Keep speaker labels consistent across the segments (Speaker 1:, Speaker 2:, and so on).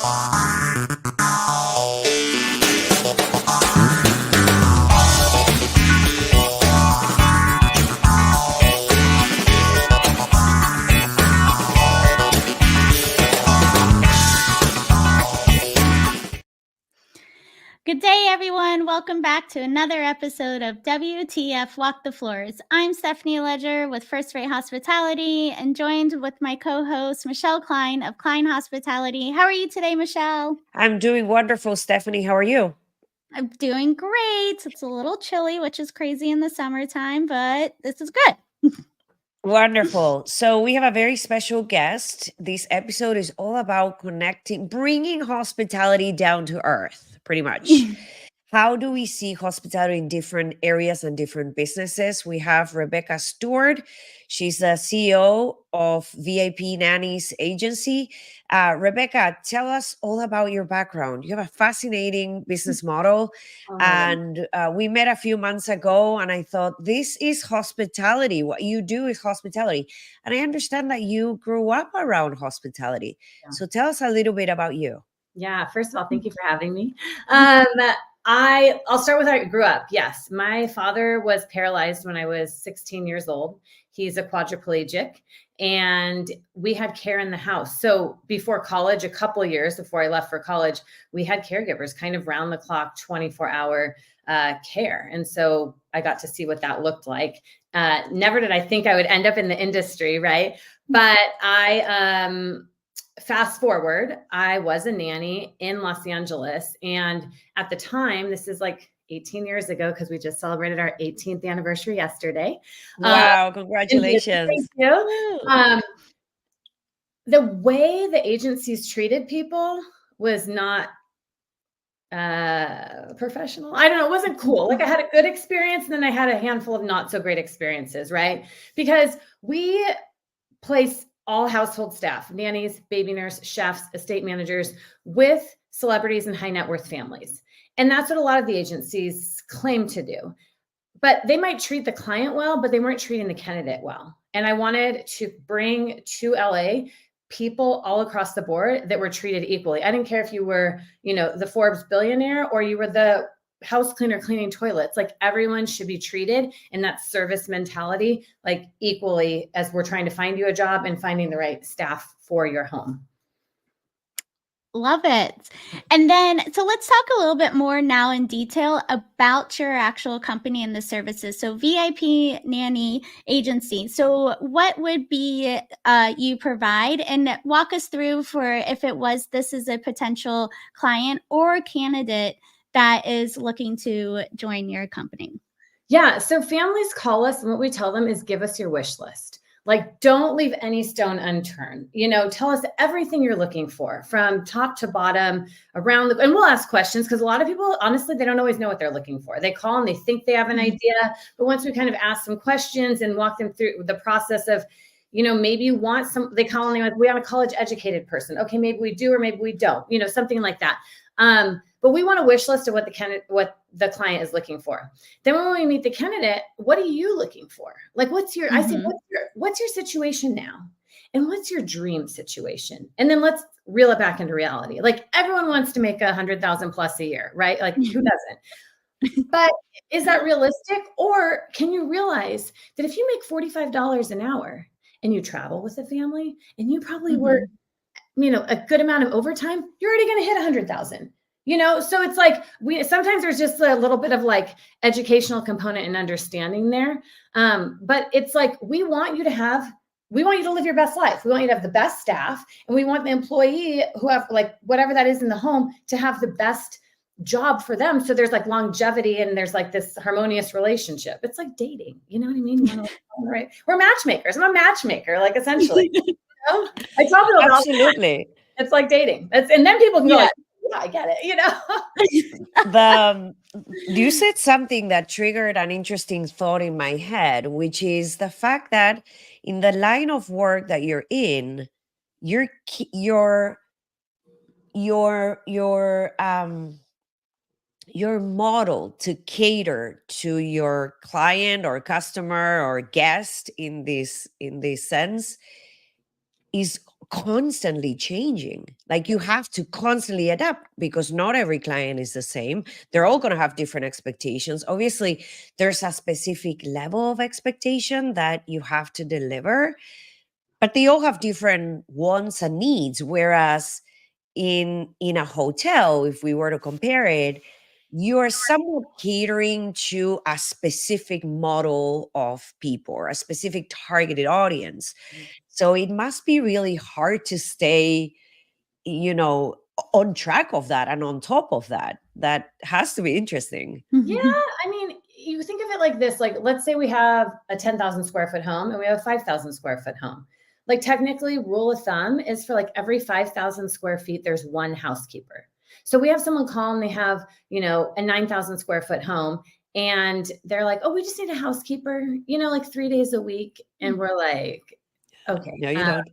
Speaker 1: Good day, everyone. Welcome back to another episode of WTF Walk the Floors. I'm Stephanie Ledger with First Rate Hospitality and joined with my co-host, Michèle Kline of Kline Hospitality. How are you today, Michèle?
Speaker 2: I'm doing wonderful, Stephanie. How are you?
Speaker 1: I'm doing great. It's a little chilly, which is crazy in the summertime, but this is good.
Speaker 2: Wonderful. So we have a very special guest. This episode is all about bringing hospitality down to earth, pretty much. How do we see hospitality in different areas and different businesses? We have Rebecca Stewart. She's the CEO of VIP Nannies agency. Rebecca, tell us all about your background. You have a fascinating business model. And we met a few months ago, and I thought, this is hospitality. What you do is hospitality. And I understand that you grew up around hospitality. Yeah. So tell us a little bit about you.
Speaker 3: Yeah, first of all, thank you for having me. I'll start with how I grew up. Yes, my father was paralyzed when I was 16 years old. He's a quadriplegic, and we had care in the house. So before college, a couple of years before I left for college, we had caregivers, kind of round the clock, 24-hour care. And so I got to see what that looked like. Never did I think I would end up in the industry, right? But fast forward, I was a nanny in Los Angeles. And at the time, this is like 18 years ago, because we just celebrated our 18th anniversary yesterday.
Speaker 2: Wow, congratulations.
Speaker 3: Thank you. The way the agencies treated people was not professional. I don't know. It wasn't cool. Like, I had a good experience, and then I had a handful of not so great experiences, right? Because we place all household staff, nannies, baby nurse, chefs, estate managers, with celebrities and high net worth families. And that's what a lot of the agencies claim to do. But they might treat the client well, but they weren't treating the candidate well. And I wanted to bring to LA people all across the board that were treated equally. I didn't care if you were, the Forbes billionaire or you were the house cleaner cleaning toilets. Like, everyone should be treated in that service mentality, like, equally, as we're trying to find you a job and finding the right staff for your home.
Speaker 1: Love it. And then, so let's talk a little bit more now in detail about your actual company and the services. So VIP Nanny Agency. So what would be you provide, and walk us through for if this is a potential client or candidate that is looking to join your company.
Speaker 3: Yeah. So families call us, and what we tell them is, give us your wish list. Like, don't leave any stone unturned. Tell us everything you're looking for from top to bottom and we'll ask questions, because a lot of people, honestly, they don't always know what they're looking for. They call and they think they have an idea, but once we kind of ask some questions and walk them through the process of, maybe you want they call and they're like, we want a college educated person. Okay, maybe we do, or maybe we don't, something like that. But we want a wish list of what the client is looking for. Then when we meet the candidate, what are you looking for? Like, I say, what's your situation now? And what's your dream situation? And then let's reel it back into reality. Like, everyone wants to make $100,000 plus a year, right? Like, who doesn't? But is that realistic? Or can you realize that if you make $45 an hour and you travel with a family and you probably work, a good amount of overtime, you're already going to hit 100,000. So it's like, sometimes there's just a little bit of like educational component and understanding there. But it's like, we want you to live your best life. We want you to have the best staff, and we want the employee who have, like, whatever that is in the home, to have the best job for them. So there's like longevity, and there's like this harmonious relationship. It's like dating. You know what I mean? Right? We're matchmakers. I'm a matchmaker, like, essentially. I tell people,
Speaker 2: absolutely.
Speaker 3: It's like dating. And then people can go like, yeah, I get it,
Speaker 2: You said something that triggered an interesting thought in my head, which is the fact that in the line of work that you're in, your model to cater to your client or customer or guest in this sense is constantly changing. Like you have to constantly adapt because not every client is the same. They're all going to have different expectations. Obviously, there's a specific level of expectation that you have to deliver, but they all have different wants and needs. Whereas in a hotel, if we were to compare it, you are somewhat catering to a specific model of people or a specific targeted audience. So it must be really hard to stay, on track of that and on top of that. That has to be interesting.
Speaker 3: Yeah, I mean, you think of it like this, like let's say we have a 10,000 square foot home and we have a 5,000 square foot home. Like technically rule of thumb is for like every 5,000 square feet, there's one housekeeper. So we have someone call and they have, a 9,000 square foot home and they're like, oh, we just need a housekeeper, like 3 days a week. And we're like, okay.
Speaker 2: No, you don't.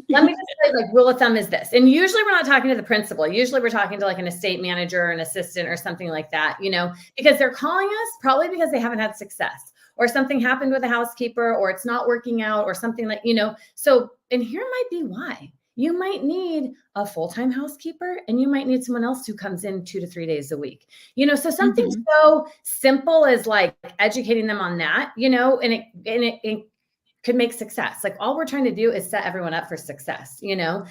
Speaker 3: Let me just say, like, rule of thumb is this. And usually we're not talking to the principal. Usually we're talking to like an estate manager or an assistant or something like that, because they're calling us probably because they haven't had success or something happened with a housekeeper or it's not working out or something like, So, and here might be why. You might need a full-time housekeeper and you might need someone else who comes in 2 to 3 days a week, so something so simple as like educating them on that, and it could make success. Like all we're trying to do is set everyone up for success, but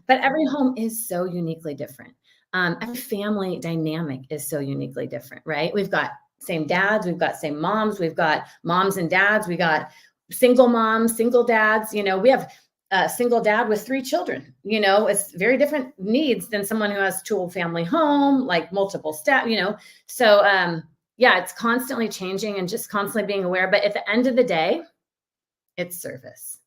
Speaker 3: every home is so uniquely different. Every family dynamic is so uniquely different, right? We've got same dads, we've got same moms, we've got moms and dads, we got single moms, single dads, we have a single dad with 3 children, it's very different needs than someone who has 2-family home, like multiple staff, So yeah, it's constantly changing and just constantly being aware. But at the end of the day, it's service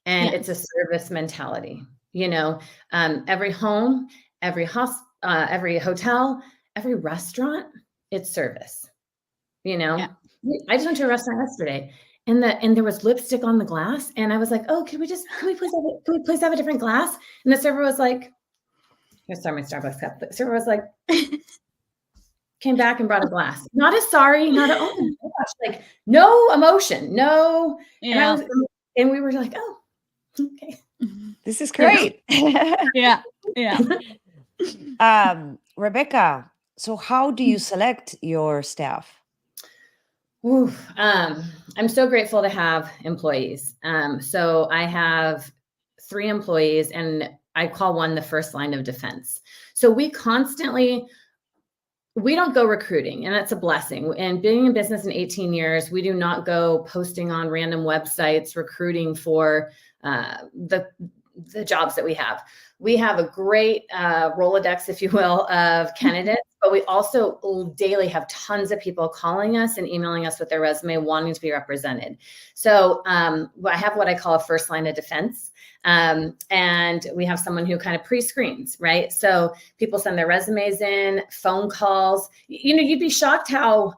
Speaker 3: and it's a service mentality, every home, every hotel, every restaurant, it's service, I just went to a restaurant yesterday and there was lipstick on the glass. And I was like, oh, can we please have a different glass? And the server was like, here's my Starbucks cup. The server was like, came back and brought a glass. Not a sorry, not a, oh my gosh, like no emotion, no.
Speaker 1: Yeah.
Speaker 3: And we were like, oh, okay.
Speaker 2: This is great.
Speaker 1: Yeah.
Speaker 2: Rebecca, so how do you select your staff?
Speaker 3: I'm so grateful to have employees. So I have 3 employees and I call one the first line of defense. So we don't go recruiting, and that's a blessing. And being in business in 18 years, we do not go posting on random websites, recruiting for the jobs that we have. We have a great Rolodex, if you will, of candidates, but we also daily have tons of people calling us and emailing us with their resume, wanting to be represented. So I have what I call a first line of defense. And we have someone who kind of pre-screens, right? So people send their resumes in, phone calls, you'd be shocked how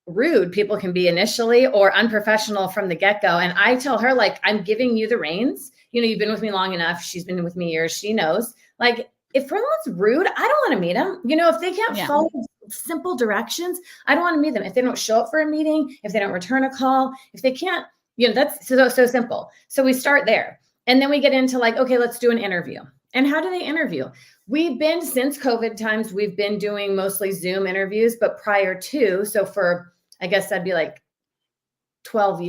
Speaker 3: rude people can be initially or unprofessional from the get-go. And I tell her, like, I'm giving you the reins. You've been with me long enough. She's been with me years. She knows, like, if someone's rude, I don't want to meet them. If they can't follow simple directions, I don't want to meet them. If they don't show up for a meeting, if they don't return a call, if they can't, that's so simple. So we start there. And then we get into like, okay, let's do an interview. And how do they interview? Since COVID times, we've been doing mostly Zoom interviews, but prior to, so for, I guess that'd be like 12,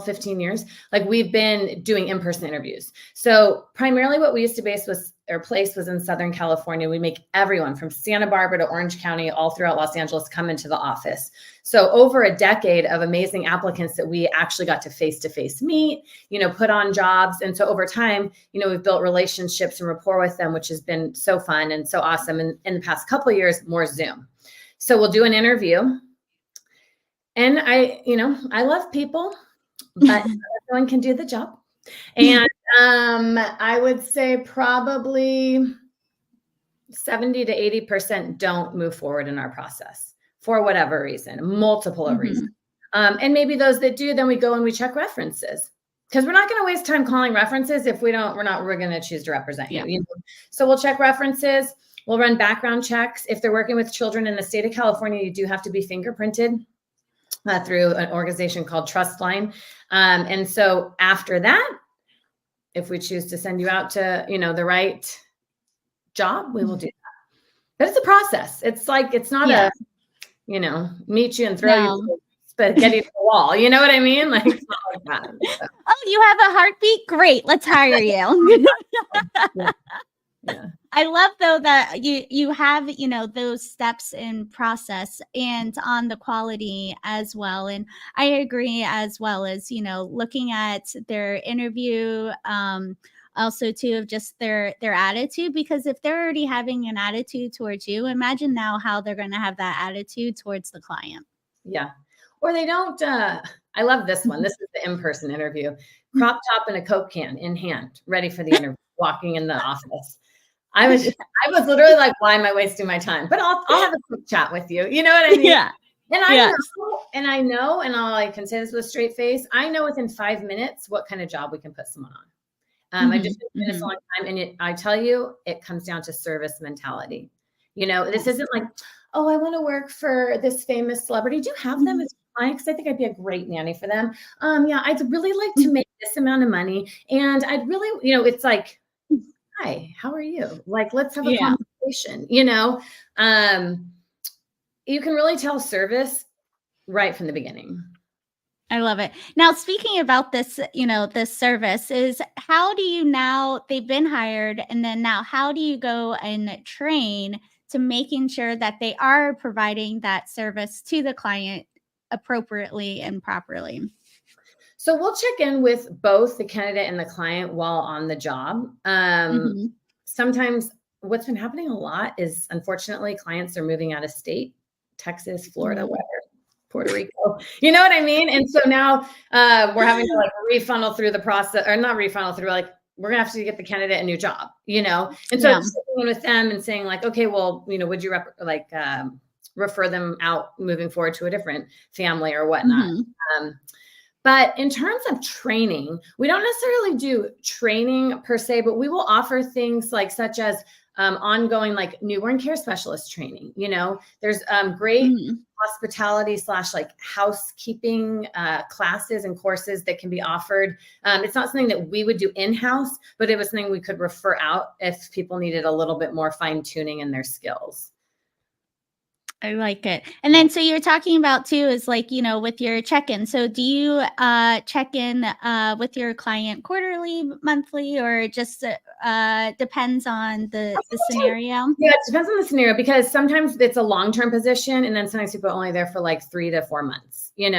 Speaker 3: 15 years, like we've been doing in-person interviews. So primarily what we used to place was in Southern California. We make everyone from Santa Barbara to Orange County, all throughout Los Angeles, come into the office. So over a decade of amazing applicants that we actually got to face-to-face meet, put on jobs. And so over time, we've built relationships and rapport with them, which has been so fun and so awesome. And in the past couple of years, more Zoom. So we'll do an interview. And I love people, but everyone can do the job. And I would say probably 70 to 80% don't move forward in our process for whatever reason, multiple of reasons. And maybe those that do, then we go and we check references because we're not going to waste time calling references if we're going to choose to represent you. So we'll check references. We'll run background checks. If they're working with children in the state of California, you do have to be fingerprinted through an organization called Kline. And so after that, if we choose to send you out to, the right job, we will do that. But it's a process. It's like, it's not
Speaker 1: Yeah.
Speaker 3: meet you and throw you
Speaker 1: No.
Speaker 3: spaghetti to the wall. You know what I mean? Like, it's not like that. So,
Speaker 1: Oh, you have a heartbeat? Great. Let's hire you.
Speaker 3: yeah.
Speaker 1: I love though that you have, those steps in process and on the quality as well. And I agree, as well as, looking at their interview, also too, of just their attitude, because if they're already having an attitude towards you, imagine now how they're going to have that attitude towards the client.
Speaker 3: Yeah. Or they don't, I love this one. This is the in-person interview. Crop top and a Coke can in hand, ready for the interview, walking in the office. I was literally like, why am I wasting my time? But I'll have a quick chat with you. You know what I mean?
Speaker 1: Yeah.
Speaker 3: And I
Speaker 1: Yes.
Speaker 3: know, and I can say this with a straight face, I know within 5 minutes what kind of job we can put someone on. I just been doing this a long time, and I tell you, it comes down to service mentality. This isn't like, oh, I want to work for this famous celebrity. Do you have them as clients? I think I'd be a great nanny for them. Yeah, I'd really like to make this amount of money, and I'd really, it's like, hi, how are you? Like, let's have a conversation. You can really tell service right from the beginning.
Speaker 1: I love it. Now, speaking about this, this service is, how do you now, they've been hired, and then now how do you go and train to making sure that they are providing that service to the client appropriately and properly?
Speaker 3: So we'll check in with both the candidate and the client while on the job. Sometimes what's been happening a lot is, unfortunately, clients are moving out of state, Texas, Florida, whatever, Puerto Rico. You know what I mean? And so now we're having to refunnel through the process, or not refunnel through, we're gonna have to get the candidate a new job, And so just sitting in with them and saying okay, well, would you refer them out moving forward to a different family or whatnot? But in terms of training, we don't necessarily do training per se, but we will offer things such as ongoing newborn care specialist training. There's great hospitality / housekeeping classes and courses that can be offered. It's not something that we would do in-house, but it was something we could refer out if people needed a little bit more fine tuning in their skills.
Speaker 1: I like it. And then, so you're talking about too, is with your check-in. So do you check in with your client quarterly, monthly, or just depends on the scenario?
Speaker 3: Yeah, it depends on the scenario, because sometimes it's a long-term position, and then sometimes people are only there for 3 to 4 months. It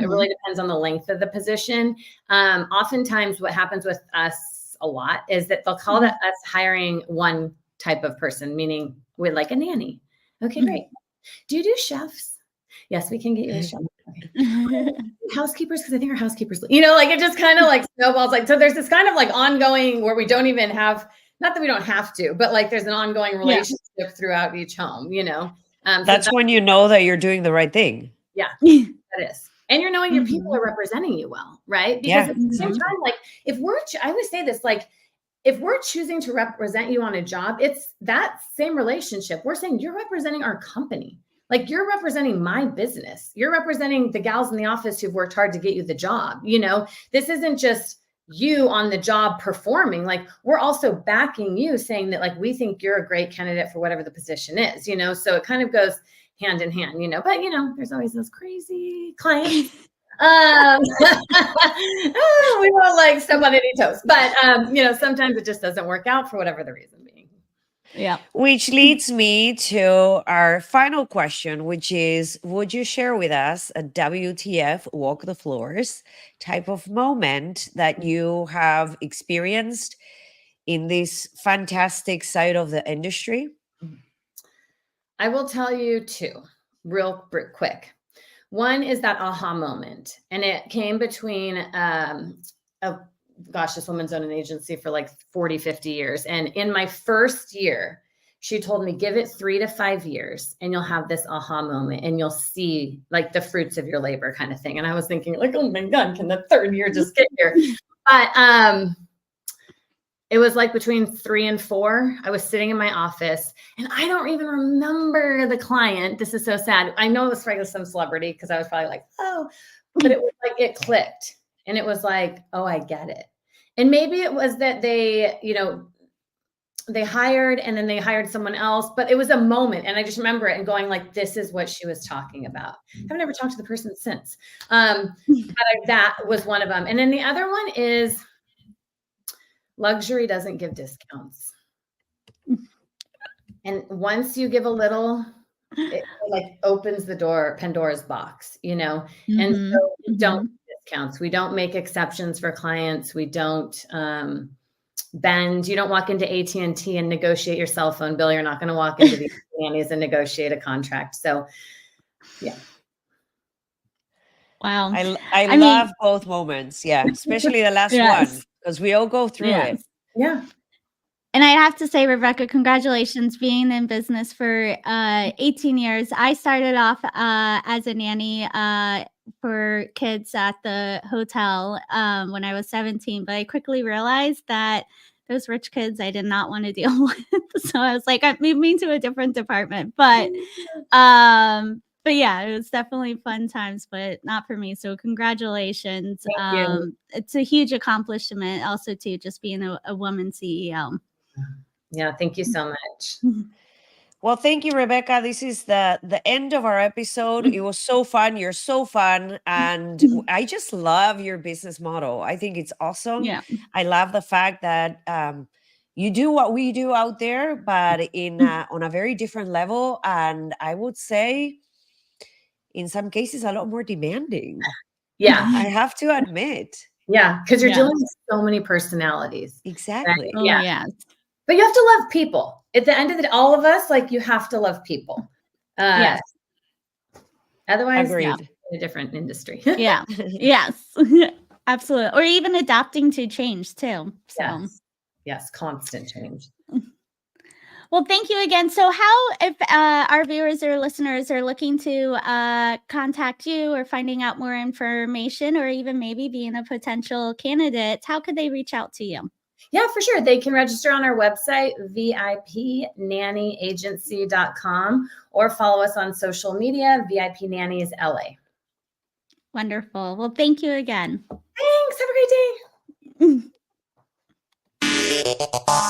Speaker 3: really depends on the length of the position. Oftentimes what happens with us a lot is that they'll call us hiring one type of person, meaning we're like a nanny. Okay, great. Do you do chefs? Yes, we can get you a chef. Okay. Housekeepers, because I think our housekeepers, it just kind of snowballs. So there's this kind of ongoing where we don't even have, not that we don't have to, but there's an ongoing relationship throughout each home,
Speaker 2: That's when you know that you're doing the right thing.
Speaker 3: Yeah, that is. And you're knowing your people are representing you well, right? Because at the same time, I always say this, if we're choosing to represent you on a job, it's that same relationship. We're saying you're representing our company. You're representing my business. You're representing the gals in the office who've worked hard to get you the job. This isn't just you on the job performing. We're also backing you, saying that we think you're a great candidate for whatever the position is, so it kind of goes hand in hand, but there's always those crazy clients. We won't step on any toes, but sometimes it just doesn't work out for whatever the reason being.
Speaker 1: Yeah.
Speaker 2: Which leads me to our final question, which is, would you share with us a WTF, walk the floors type of moment that you have experienced in this fantastic side of the industry?
Speaker 3: I will tell you 2 real quick. One is that aha moment. And it came between, this woman's owned an agency for 40, 50 years. And in my first year, she told me, give it 3 to 5 years and you'll have this aha moment and you'll see the fruits of your labor kind of thing. And I was thinking oh my God, can the 3rd year just get here? But it was between 3 and 4. I was sitting in my office and I don't even remember the client. This is so sad. I know it was probably some celebrity, because I was probably oh, but it was it clicked. And it was oh, I get it. And maybe it was that they, you know, they hired and then they hired someone else, but it was a moment. And I just remember it and going like, this is what she was talking about. I've never talked to the person since. That was one of them. And then the other one is luxury doesn't give discounts. And once you give a little, it like opens the door, Pandora's box, you know? And so we don't discounts. We don't make exceptions for clients. We don't bend. You don't walk into AT&T and negotiate your cell phone bill. You're not going to walk into the Nannies and negotiate a contract. So, yeah.
Speaker 1: Wow.
Speaker 2: I love both moments. Yeah. Especially the last one, because we all go through it.
Speaker 3: Yeah.
Speaker 1: And I have to say, Rebecca, congratulations being in business for 18 years. I started off as a nanny for kids at the hotel when I was 17, but I quickly realized that those rich kids I did not want to deal with. So I was like, I moved me to a different department. But yeah, it was definitely fun times, but not for me. So congratulations.
Speaker 3: Thank you.
Speaker 1: It's a huge accomplishment also too, just being a woman CEO.
Speaker 3: Yeah, thank you so much.
Speaker 2: Well, thank you, Rebecca. This is the end of our episode. It was so fun. You're so fun. And I just love your business model. I think it's awesome.
Speaker 1: Yeah.
Speaker 2: I love the fact that you do what we do out there, but on a very different level. And I would say in some cases, a lot more demanding.
Speaker 3: Yeah.
Speaker 2: I have to admit.
Speaker 3: Yeah, because you're dealing with so many personalities.
Speaker 2: Exactly.
Speaker 1: Oh, yeah.
Speaker 3: But you have to love people. At the end of the day, all of us, like, you have to love people.
Speaker 1: Yes.
Speaker 3: Otherwise,
Speaker 2: agreed.
Speaker 3: In a different industry.
Speaker 1: Yeah. Yes. Absolutely. Or even adapting to change too. So.
Speaker 3: Yes, constant change.
Speaker 1: Well, thank you again. So how, if our viewers or listeners are looking to contact you or finding out more information or even maybe being a potential candidate, how could they reach out to you?
Speaker 3: Yeah, for sure. They can register on our website, vipnannyagency.com, or follow us on social media, VIP Nannies LA.
Speaker 1: Wonderful. Well, thank you again.
Speaker 3: Thanks. Have a great day.